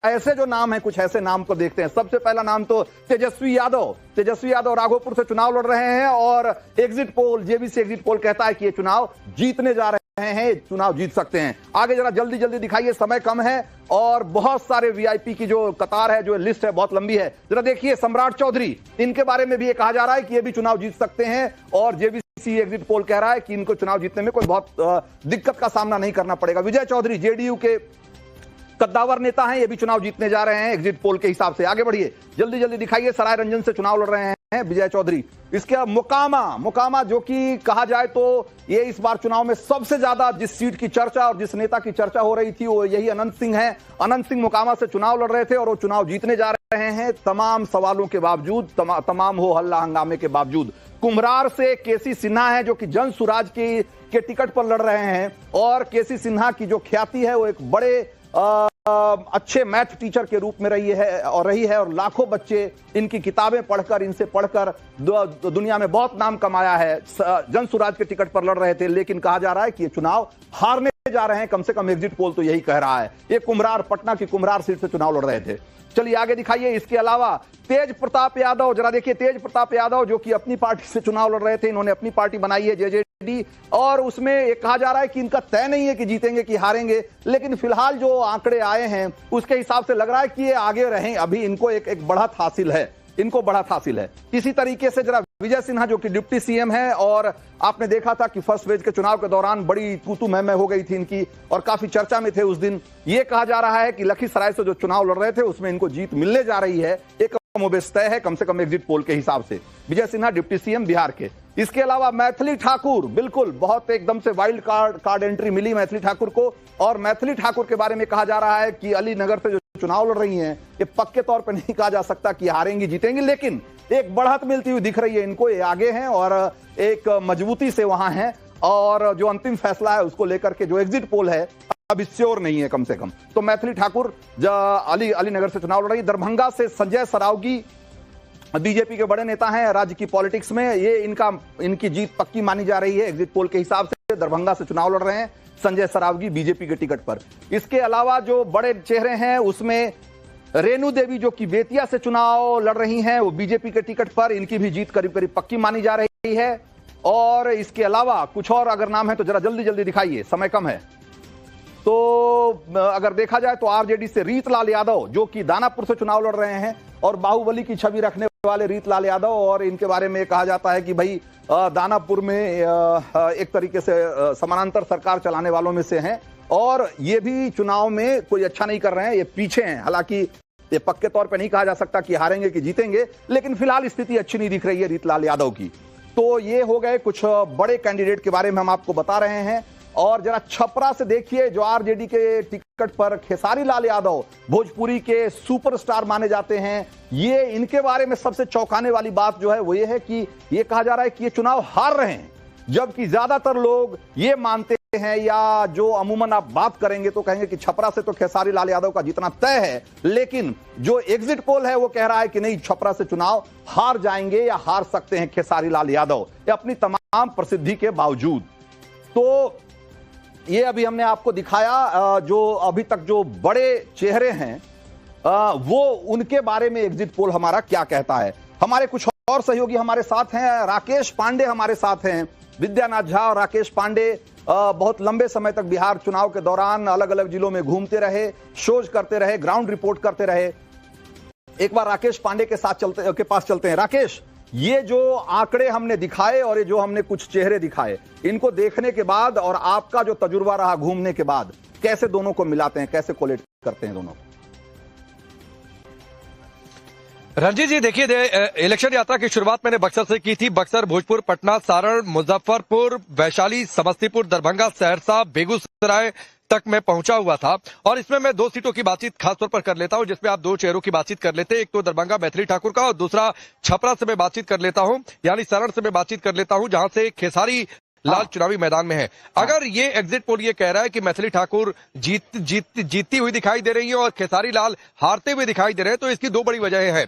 ऐसे जो नाम है, कुछ ऐसे नाम को देखते हैं। सबसे पहला नाम तो तेजस्वी यादव राघोपुर से चुनाव लड़ रहे हैं और exit poll, JBC exit poll कहता है कि ये चुनाव जीतने जा रहे हैं, चुनाव जीत सकते हैं। आगे जरा जल्दी जल्दी दिखाइए, समय कम है और बहुत सारे वीआईपी की जो कतार है, जो लिस्ट है, बहुत लंबी है। जरा देखिए, सम्राट चौधरी, इनके बारे में भी ये कहा जा रहा है कि ये भी चुनाव जीत सकते हैं और जेबीसी एग्जिट पोल कह रहा है कि इनको चुनाव जीतने में कोई बहुत दिक्कत का सामना नहीं करना पड़ेगा। विजय चौधरी जेडीयू के कद्दावर नेता हैं, ये भी चुनाव जीतने जा रहे हैं एग्जिट पोल के हिसाब से। आगे बढ़िए, जल्दी जल्दी दिखाइए। सराय रंजन से चुनाव लड़ रहे हैं विजय चौधरी। इसके मोकामा जो कि कहा जाए तो ये इस बार चुनाव में सबसे ज्यादा जिस सीट की चर्चा और जिस नेता की चर्चा हो रही थी वो यही अनंत सिंह है। अनंत सिंह मोकामा से चुनाव लड़ रहे थे और वो चुनाव जीतने जा रहे हैं तमाम सवालों के बावजूद, तमाम हो हल्ला हंगामे के बावजूद। कुम्हरार से केसी सिन्हा है जो कि जन सुराज के टिकट पर लड़ रहे हैं और केसी सिन्हा की जो ख्याति है वो एक बड़े अच्छे मैथ टीचर के रूप में रही है और लाखों बच्चे इनकी किताबें पढ़कर, इनसे पढ़कर दुनिया में बहुत नाम कमाया है। जन सुराज के टिकट पर लड़ रहे थे, लेकिन कहा जा रहा है कि ये चुनाव हारने जा रहे हैं, कम से कम एग्जिट पोल तो यही कह रहा है। ये कुम्हरार, पटना की कुम्हरार सीट से चुनाव लड़ रहे थे। चलिए आगे दिखाइए। इसके अलावा तेज प्रताप यादव, जरा देखिए, तेज प्रताप यादव जो कि अपनी पार्टी से चुनाव लड़ रहे थे, इन्होंने अपनी पार्टी बनाई है जेजेडी और उसमें ये कहा जा रहा है कि इनका तय नहीं है कि जीतेंगे कि हारेंगे, लेकिन फिलहाल जो आंकड़े आए हैं उसके हिसाब से लग रहा है कि ये आगे रहें। अभी इनको एक बढ़त हासिल है, इसी तरीके से जरा विजय सिन्हा जो कि डिप्टी सीएम है और आपने देखा था कि फर्स्ट फेज के चुनाव के दौरान बड़ी तू मैं हो गई थी इनकी और काफी चर्चा में थे उस दिन। ये कहा जा रहा है कि लखीसराय से जो चुनाव लड़ रहे थे उसमें इनको जीत मिलने जा रही है, एक कमोबेश तय है, कम से कम एग्जिट पोल के हिसाब से। विजय सिन्हा डिप्टी सीएम बिहार के। इसके अलावा मैथिली ठाकुर, बिल्कुल बहुत एकदम से वाइल्ड कार्ड एंट्री मिली मैथिली ठाकुर को और मैथिली ठाकुर के बारे में कहा जा रहा है कि अलीनगर से जो चुनाव लड़ रही हैं, ये पक्के तौर पर नहीं कहा जा सकता कि हारेंगी जीतेंगी, लेकिन एक बढ़त मिलती हुई दिख रही है इनको। ये आगे हैं और एक मजबूती से वहां हैं और जो अंतिम फैसला है उसको लेकर के जो एग्जिट पोल है अभी श्योर नहीं है कम से कम। तो मैथिली ठाकुर अलीनगर से चुनाव लड़ रही। दरभंगा से संजय सरावगी, बीजेपी के बड़े नेता हैं राज्य की पॉलिटिक्स में, ये इनकी जीत पक्की मानी जा रही है एग्जिट पोल के हिसाब से। दरभंगा से चुनाव लड़ रहे हैं संजय सरावगी बीजेपी के टिकट पर। इसके अलावा जो बड़े चेहरे हैं उसमें रेणु देवी जो कि बेतिया से चुनाव लड़ रही हैं, वो बीजेपी के टिकट पर, इनकी भी जीत करीब करीब पक्की मानी जा रही है। और इसके अलावा कुछ और अगर नाम है तो जरा जल्दी जल्दी दिखाइए, समय कम है। तो अगर देखा जाए तो आरजेडी से रीतलाल यादव जो कि दानापुर से चुनाव लड़ रहे हैं और बाहुबली की छवि रखने वाले रीतलाल यादव, और इनके बारे में कहा जाता है कि भाई दानापुर में एक तरीके से समानांतर सरकार चलाने वालों में से हैं और ये भी चुनाव में कोई अच्छा नहीं कर रहे हैं, ये पीछे हैं। हालांकि ये पक्के तौर पे नहीं कहा जा सकता कि हारेंगे कि जीतेंगे, लेकिन फिलहाल स्थिति अच्छी नहीं दिख रही है रीतलाल यादव की। तो ये हो गए कुछ बड़े कैंडिडेट के बारे में हम आपको बता रहे हैं। और जरा छपरा से देखिए, जो आरजेडी के टिकट पर खेसारी लाल यादव, भोजपुरी के सुपरस्टार माने जाते हैं, ये इनके बारे में सबसे चौंकाने वाली बात जो है वो ये है कि ये कहा जा रहा है कि ये चुनाव हार रहे हैं, जबकि ज्यादातर लोग ये मानते हैं या जो अमूमन आप बात करेंगे तो कहेंगे कि छपरा से तो खेसारी लाल यादव का जीतना तय है, लेकिन जो एग्जिट पोल है वो कह रहा है कि नहीं, छपरा से चुनाव हार जाएंगे या हार सकते हैं खेसारी लाल यादव, ये अपनी तमाम प्रसिद्धि के बावजूद। तो ये अभी हमने आपको दिखाया जो अभी तक जो बड़े चेहरे हैं वो उनके बारे में एग्जिट पोल हमारा क्या कहता है। हमारे कुछ और सहयोगी हमारे साथ हैं, राकेश पांडे हमारे साथ हैं। विद्यानाथ झा और राकेश पांडे बहुत लंबे समय तक बिहार चुनाव के दौरान अलग अलग जिलों में घूमते रहे, शोज करते रहे, ग्राउंड रिपोर्ट करते रहे। एक बार राकेश पांडे के पास चलते हैं। राकेश, ये जो आंकड़े हमने दिखाए और ये जो हमने कुछ चेहरे दिखाए, इनको देखने के बाद और आपका जो तजुर्बा रहा घूमने के बाद, कैसे दोनों को मिलाते हैं, कैसे कोलेट करते हैं दोनों? रंजीत जी देखिए, इलेक्शन यात्रा की शुरुआत मैंने बक्सर से की थी। बक्सर, भोजपुर, पटना, सारण, मुजफ्फरपुर, वैशाली, समस्तीपुर, दरभंगा, सहरसा, बेगूसराय तक मैं पहुंचा हुआ था और इसमें मैं 2 सीटों की बातचीत खासतौर पर कर लेता हूं, जिसमें आप 2 चेहरों की बातचीत कर लेते हैं। एक तो दरभंगा मैथिली ठाकुर का और दूसरा छपरा से मैं बातचीत कर लेता हूं, यानी सारण से मैं बातचीत कर लेता हूं, जहां से खेसारी लाल चुनावी मैदान में है। अगर ये एग्जिट पोल ये कह रहा है कि मैथिली ठाकुर जीतती हुई दिखाई दे रही है और खेसारी लाल हारते हुए दिखाई दे रहे हैं, तो इसकी 2 बड़ी वजह है।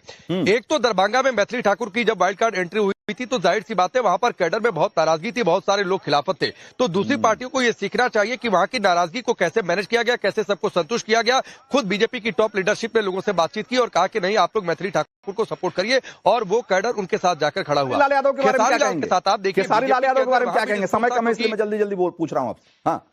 एक तो दरभंगा में मैथिली ठाकुर की जब वाइल्ड कार्ड एंट्री हुई थी तो जाहिर सी बात है वहां पर कैडर में बहुत नाराजगी थी, बहुत सारे लोग खिलाफत थे। तो दूसरी पार्टियों को यह सीखना चाहिए कि वहां की नाराजगी को कैसे मैनेज किया गया, कैसे सबको संतुष्ट किया गया। खुद बीजेपी की टॉप लीडरशिप ने लोगों से बातचीत की और कहा कि नहीं, आप लोग मैथिली ठाकुर को सपोर्ट करिए, और वो कैडर उनके साथ जाकर खड़ा हुआ। लाल यादव के बारे में क्या के साथ आप देखिए, खेसारी लाल यादव के बारे में क्या कहेंगे? समय कम है इसलिए मैं जल्दी जल्दी पूछ रहा हूँ आपसे। हाँ,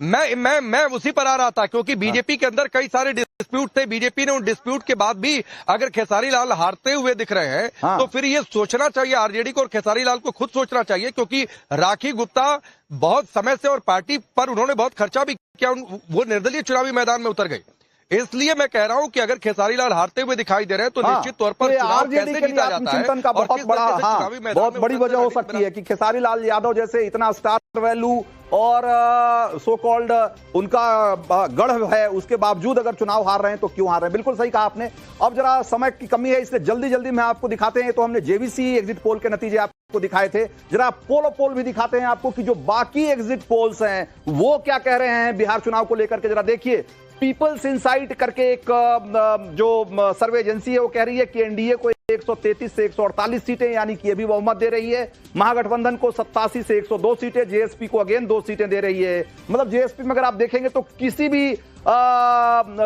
मैं उसी पर आ रहा था, क्योंकि बीजेपी के अंदर कई सारे डिस्प्यूट थे। बीजेपी ने उन डिस्प्यूट के बाद भी अगर खेसारी लाल हारते हुए दिख रहे हैं तो फिर ये सोचना चाहिए आरजेडी को और खेसारी लाल को खुद सोचना चाहिए, क्योंकि राखी गुप्ता बहुत समय से और पार्टी पर उन्होंने बहुत खर्चा भी किया, वो निर्दलीय चुनावी मैदान में उतर गए। इसलिए मैं कह रहा हूं कि अगर खेसारी लाल हारते हुए दिखाई दे रहे हैं तो निश्चित तौर पर आरजेडी के लिए आत्मचिंतन का बहुत बड़ी वजह हो सकती है कि खेसारी लाल यादव जैसे इतना स्टार वैल्यू और सो कॉल्ड उनका गढ़ है, उसके बावजूद अगर चुनाव हार रहे हैं तो क्यों हार रहे हैं? बिल्कुल सही कहा आपने। अब जरा समय की कमी है इसलिए जल्दी जल्दी मैं आपको दिखाते हैं। तो हमने जेवीसी एग्जिट पोल के नतीजे आपको दिखाए थे, जरा पोलो पोल भी दिखाते हैं आपको कि जो बाकी एग्जिट पोल्स हैं वो क्या कह रहे हैं बिहार चुनाव को लेकर के। जरा देखिए, पीपल्स इनसाइट करके एक जो सर्वे एजेंसी है वो कह रही है कि एनडीए को 133 से 148 सीटें यानी कि ये भी बहुमत दे रही है। महागठबंधन को 87 से 102 सीटें, जेएसपी को अगेन 2 सीटें दे रही है। मतलब जेएसपी में अगर आप देखेंगे तो किसी भी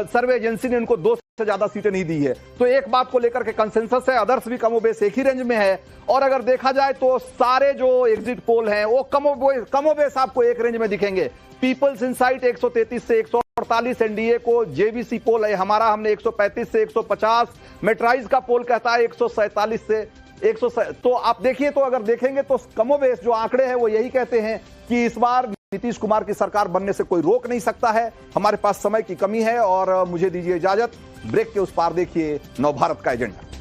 सर्वे एजेंसी ने उनको 2 से ज्यादा सीटें नहीं दी है। तो एक बात को लेकर के कंसेंसस है, अदर्स भी कमोबेश एक ही रेंज में है। और अगर देखा जाए तो सारे जो एग्जिट पोल हैं वो कमोबेश आपको एक रेंज में दिखेंगे। पीपल्स इनसाइट 133 से 148 एनडीए को, जेवीसी पोल है हमारा, हमने 135 से 150, मेट्राइज का पोल कहता है 147 से 100। तो आप देखिए, तो अगर देखेंगे तो कमोबेश जो आंकड़े हैं वो यही कहते हैं कि इस बार नीतीश कुमार की सरकार बनने से कोई रोक नहीं सकता है। हमारे पास समय की कमी है और मुझे दीजिए इजाजत। ब्रेक के उस पार देखिए नवभारत का एजेंडा।